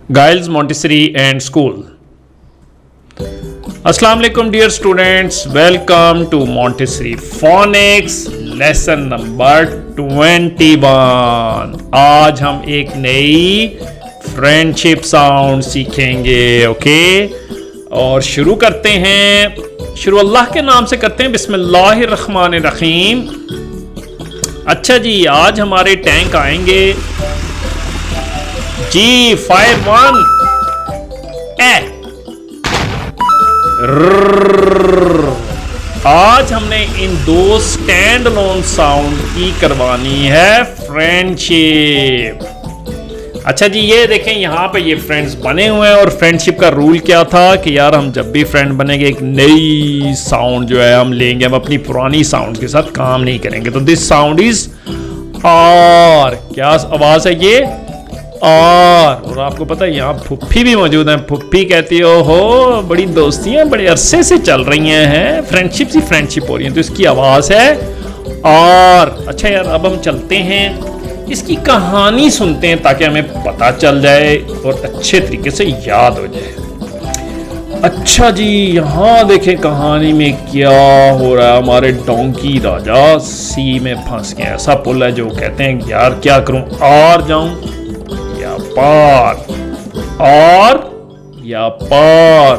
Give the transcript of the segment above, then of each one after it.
Giles Montessori and School. Assalamu alaikum dear students, welcome to Montessori Phonics lesson number 21. आज हम एक नई friendship sound सीखेंगे, okay? और शुरू करते हैं, शुरू अल्लाह के नाम से करते हैं, बिस्मिल्लाहिर्रहमानिर्रहीम। अच्छा जी, आज हमारे टैंक आएंगे जी, फायर वन आज हमने इन दो स्टैंड अलोन साउंड की करवानी है फ्रेंडशिप। अच्छा जी, ये देखें यहाँ पे ये फ्रेंड्स बने हुए हैं और फ्रेंडशिप का रूल क्या था कि यार हम जब भी फ्रेंड बनेंगे एक नई साउंड जो है हम लेंगे, हम अपनी पुरानी साउंड के साथ काम नहीं करेंगे। तो दिस साउंड इज आर, क्या आवाज है ये? और आपको पता है यहाँ फुफ्फी भी मौजूद है। फुफ्फी कहती हो बड़ी दोस्तियां बड़े अरसे से चल रही हैं, फ्रेंडशिप सी फ्रेंडशिप हो रही है, तो इसकी आवाज है और। अच्छा यार, अब हम चलते हैं, इसकी कहानी सुनते हैं ताकि हमें पता चल जाए और अच्छे तरीके से याद हो जाए। अच्छा जी, यहाँ देखें कहानी में क्या हो रहा है। हमारे डोंकी राजा सी में फंस गए। ऐसा पुल है जो कहते हैं यार क्या करूं, और जाऊं या पार, और या पार,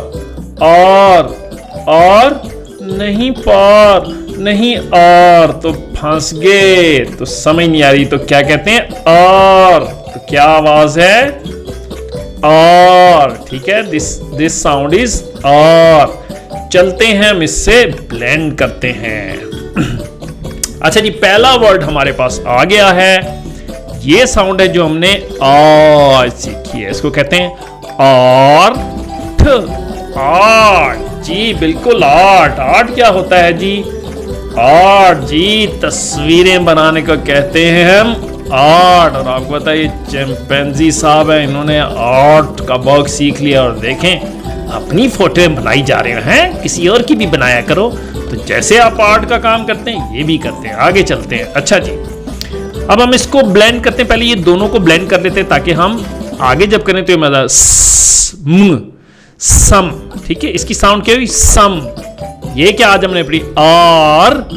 और नहीं पार नहीं और, तो फंस गए, तो समझ नहीं आ रही, तो क्या कहते हैं? और। तो क्या आवाज है? और, ठीक है, दिस साउंड इज और। चलते हैं, हम इससे ब्लेंड करते हैं। अच्छा जी, पहला वर्ड हमारे पास आ गया है। ये साउंड है जो हमने आज सीखी है, इसको कहते हैं आर्ट। आर्ट जी, बिल्कुल आर्ट। आर्ट क्या होता है जी? आर्ट जी, तस्वीरें बनाने को कहते हैं हम आर्ट। और आपको पता है ये चिंपैंजी साहब है, इन्होंने आर्ट का वर्क सीख लिया और देखें अपनी फोटो बनाई जा रहे हैं, किसी और की भी बनाया करो। तो जैसे आप आर्ट का काम करते हैं ये भी करते हैं। आगे चलते हैं। अच्छा जी, अब हम इसको ब्लेंड करते हैं। पहले ये दोनों को ब्लेंड कर लेते हैं ताकि हम आगे जब करें तो ये मजा सम, ठीक है? इसकी साउंड क्या हुई? सम। ये क्या आज हमने पढ़ी? Ar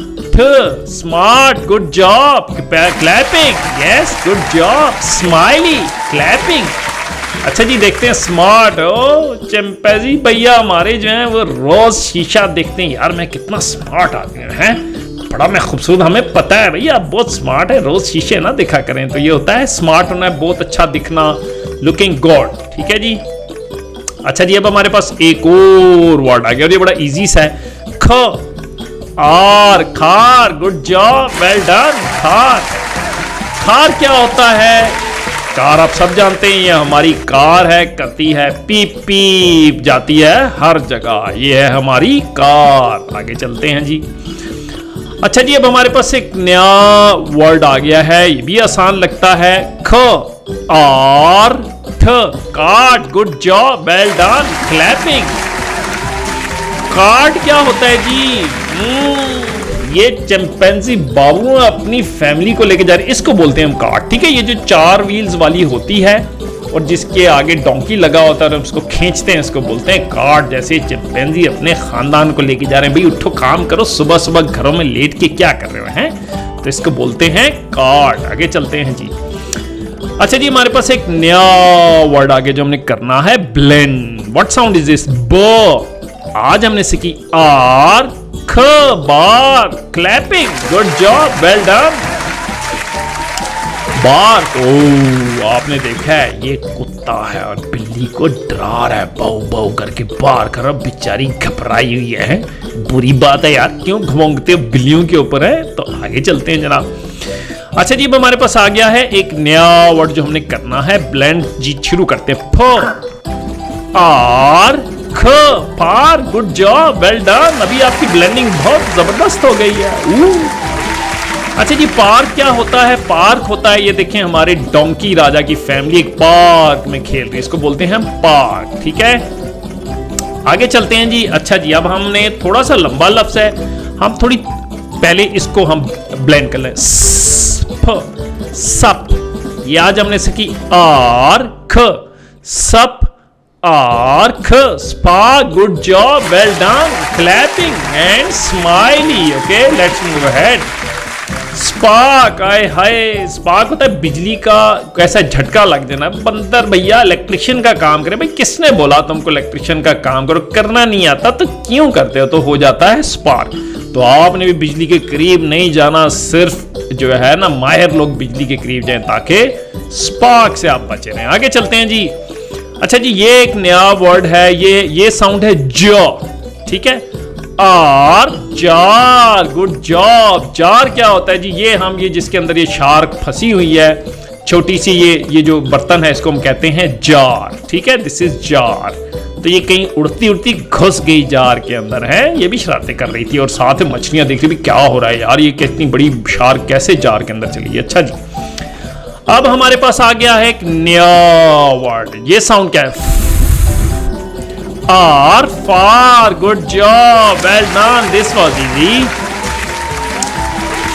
smart, good job, clapping, yes good job, smiley, clapping. अच्छा जी, देखते हैं स्मार्ट। ओ चिंपैंजी भैया हमारे जो हैं वो रोज शीशा देखते हैं, यार मैं कितना स्मार्ट आदमी है, बड़ा मैं खूबसूरत, हमें पता है भैया आप बहुत स्मार्ट है, रोज शीशे ना दिखा करें। तो ये होता है स्मार्ट होना है, बहुत अच्छा दिखना, लुकिंग गुड, ठीक है जी। अच्छा जी, अब हमारे पास एक और वर्ड आ गया और ये बड़ा इजी सा है। ख आर, खार, गुड जॉब, वेल डन। खार। खार क्या होता है? कार आप सब जानते हैं, ये हमारी कार है, करती है पीप पीप, जाती है हर जगह, ये है हमारी कार। आगे चलते हैं जी। अच्छा जी, अब हमारे पास एक नया वर्ड आ गया है, ये भी आसान लगता है। ख और ठ, card, good job, well done, clapping. Card क्या होता है जी? ये चिंपैंजी बाबू अपनी फैमिली को लेके जा रहे, इसको बोलते हैं हम कार्ड, ठीक है? ये जो 4 व्हील्स वाली होती है और जिसके आगे डोंकी लगा होता है, उसको खींचते हैं, इसको बोलते हैं कार्ड। जैसे चिंपैंजी अपने खानदान को लेके जा रहे हैं, भाई उठो काम करो, सुबह सुबह घरों में लेट के क्या कर रहे हैं, तो इसको बोलते हैं कार्ड। आगे चलते हैं जी। अच्छा जी, हमारे पास एक नया वर्ड आगे जो हमने करना है, blend. What sound is this? ब। आज हमने सीखी आर, ख, bar, clapping, good job, well done. Bar. ओ, आपने देखा है ये कुत्ता है और बिल्ली को डरा रहा है, बाऊ बाऊ करके बार कर रहा, बेचारी घबराई हुई है। बुरी बात है यार, क्यों घमोंगते हो बिल्लियों के ऊपर है? तो आगे चलते हैं जनाब। अच्छा जी, अब हमारे पास आ गया है एक नया वर्ड जो हमने करना है ब्लेंड जी। शुरू करते हैं। फ आर ख, फार, गुड जॉब, वेल डन। अभी आपकी ब्लेंडिंग बहुत जबरदस्त हो गई है। अच्छा जी, पार्क क्या होता है? पार्क होता है, ये देखें हमारे डोंकी राजा की फैमिली एक पार्क में खेल रही है, इसको बोलते हैं पार्क, ठीक है? आगे चलते हैं जी। अच्छा जी, अब हमने थोड़ा सा लंबा लफ्ज है, हम थोड़ी पहले इसको हम ब्लेंड कर लें। सप। ये आज हमने सीखी आर ख, सप arc spark good job well done clapping and smiley okay let's move ahead spark आए हाय स्पार्क होता है बिजली का कैसा झटका लग जाना बंदर भैया इलेक्ट्रिशियन का काम करे भाई किसने बोला तुमको इलेक्ट्रिशियन का काम करो करना नहीं आता तो क्यों करते हो तो हो जाता है स्पार्क तो आपने भी बिजली के करीब नहीं जाना सिर्फ जो है ना माहिर लोग बिजली के करीब जाएं ताकि स्पार्क से आप बचे रहें आगे चलते हैं जी अच्छा जी ये एक नया वर्ड है ये साउंड है जॉ ठीक है ar jar good job jar क्या होता है जी ये जिसके अंदर ये शार्क फंसी हुई है छोटी सी ये जो बर्तन है इसको हम कहते हैं जार ठीक है दिस इज जार तो ये कहीं उड़ती उड़ती घुस गई जार के अंदर है ये भी शरारतें कर रही थी और साथ में मछलियां देख रही थी क्या हो रहा है यार ये कितनी बड़ी शार्क कैसे जार के अंदर चली है अच्छा जी अब हमारे पास आ गया है एक नया वर्ड ये साउंड क्या है R far good job well done this was easy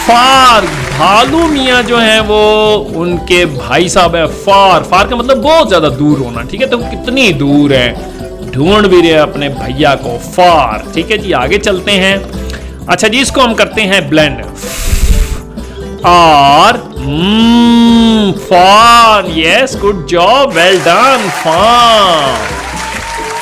for भालू मियां जो है वो उनके भाई साहब है फार का मतलब बहुत ज्यादा दूर होना ठीक है तो कितनी दूर है ढूंढ भी रहे अपने भैया को फार ठीक है जी आगे चलते हैं अच्छा जी इसको हम करते हैं blend R far yes good job well done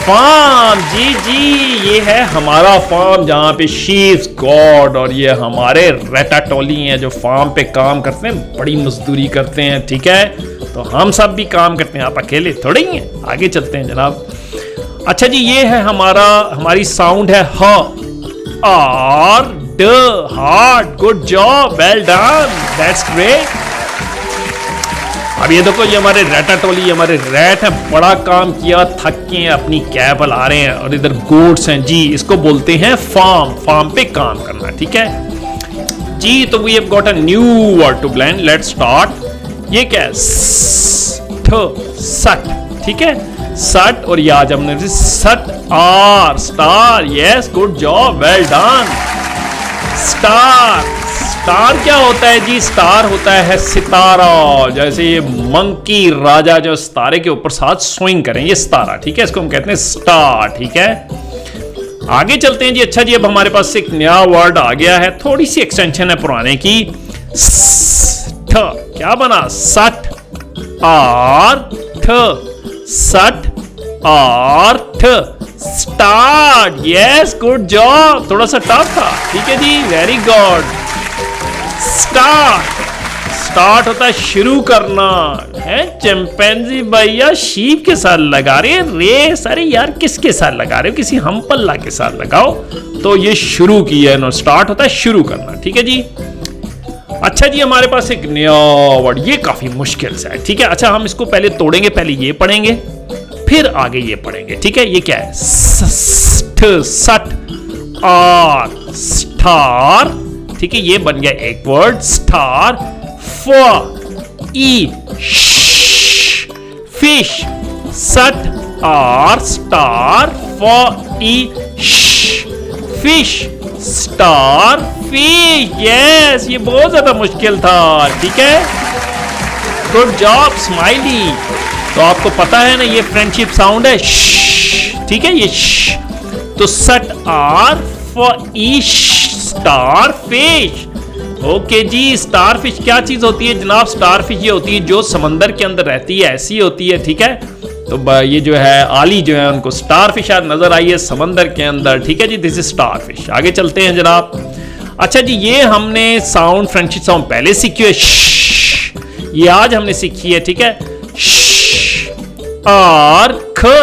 farm जी ये है हमारा फार्म जहां पे शीप्स गॉड और ये हमारे रेटाटोली हैं जो फार्म पे काम करते हैं बड़ी मजदूरी करते हैं ठीक है तो हम सब भी काम करते हैं आप अकेले थोड़े ही हैं आगे चलते हैं जनाब अच्छा जी ये है हमारी साउंड है ह आर ड heart good job well done that's great अब ये देखो ये हमारे रेटाटोली हमारे रैट हैं बड़ा काम किया थक के अपनी कैब ला रहे हैं और इधर गोट्स हैं जी इसको बोलते हैं फार्म पे काम करना ठीक है जी तो we have got a new word to blend let's start ये क्या है सट ठीक है सट और ये आज हमने st ar star yes good job well done star क्या होता है जी स्टार होता है सितारा जैसे ये मंकी राजा जो सितारे के ऊपर साथ स्विंग करें ये सितारा ठीक है इसको हम कहते हैं स्टार ठीक है आगे चलते हैं जी अच्छा जी अब हमारे पास एक नया वर्ड आ गया है थोड़ी सी एक्सटेंशन है पुराने की क्या बना st ar st ar start yes good job थोड़ा सा टफ था ठीक है जी वेरी गुड स्टार्ट होता है शुरू करना है चिंपैंजी भैया शीप के साथ लगा रहे रेस अरे यार किसके साथ लगा रहे हो किसी हम्पल्ला के साथ लगाओ तो ये शुरू किया है स्टार्ट होता है शुरू करना ठीक है जी अच्छा जी हमारे पास एक नया वर्ड ये काफी मुश्किल सा है ठीक है अच्छा हम इसको पहले तोड़ेंगे पहले ये पढ़ेंगे फिर आगे ये पढ़ेंगे ठीक है ये क्या है सट आर स्टार ठीक है ये बन गया एक word star fish st ar star fish star fish yes ये बहुत ज्यादा मुश्किल था ठीक है गुड जॉब स्माइली तो आपको पता है ना ये फ्रेंडशिप साउंड है ठीक है ये तो st ar star fish okay जी स्टार फिश क्या चीज होती है जनाब स्टार फिश ये होती है जो समंदर के अंदर रहती है ऐसी होती है ठीक है तो ये जो है आली जो है उनको स्टार फिश नजर आई है समंदर के अंदर ठीक है जी दिस इज स्टार फिश आगे चलते हैं जनाब अच्छा जी ये हमने साउंड फ्रेंडशिप साउंड पहले सीखी है ये आज हमने सीखी है ठीक है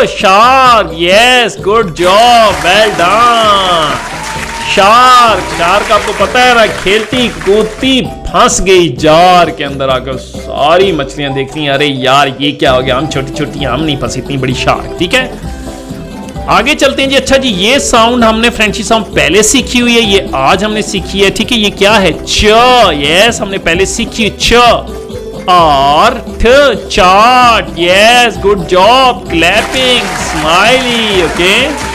shark yes good job well done shark आपको पता है ना खेलती कूदती फंस गई जार के अंदर आकर सारी मछलियां देख रही अरे यार ये क्या हो गया हम छोटी छोटी हम नहीं फंसी इतनी बड़ी शार्क ठीक है आगे चलते हैं जी अच्छा जी ये साउंड हमने फ्रेंडशिप साउंड पहले सीखी हुई है ये आज हमने सीखी है ठीक है ये क्या है यस हमने पहले सीखी chart yes good job clapping smiley okay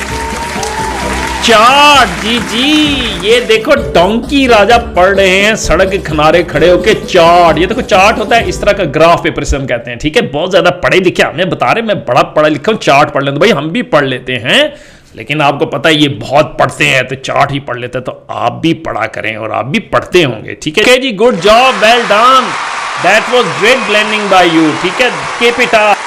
chart. जी जी, ये देखो डोंकी राजा पढ़ रहे हैं सड़क के किनारे खड़े होके चार्ट। ये देखो चार्ट होता है इस तरह का, ग्राफ पेपर से हम कहते हैं, ठीक है। बहुत ज्यादा पढ़े लिखे हमें बता रहे, मैं बड़ा पढ़ा लिखा हूं, चार्ट पढ़ लें तो भाई हम भी पढ़ लेते हैं, लेकिन आपको पता है ये बहुत पढ़ते हैं तो चार्ट ही पढ़ लेते हैं, तो आप भी पढ़ा करें और आप भी पढ़ते होंगे, ठीक है जी। Good job, well done, that was great blending by you, ठीक है। Keep it up.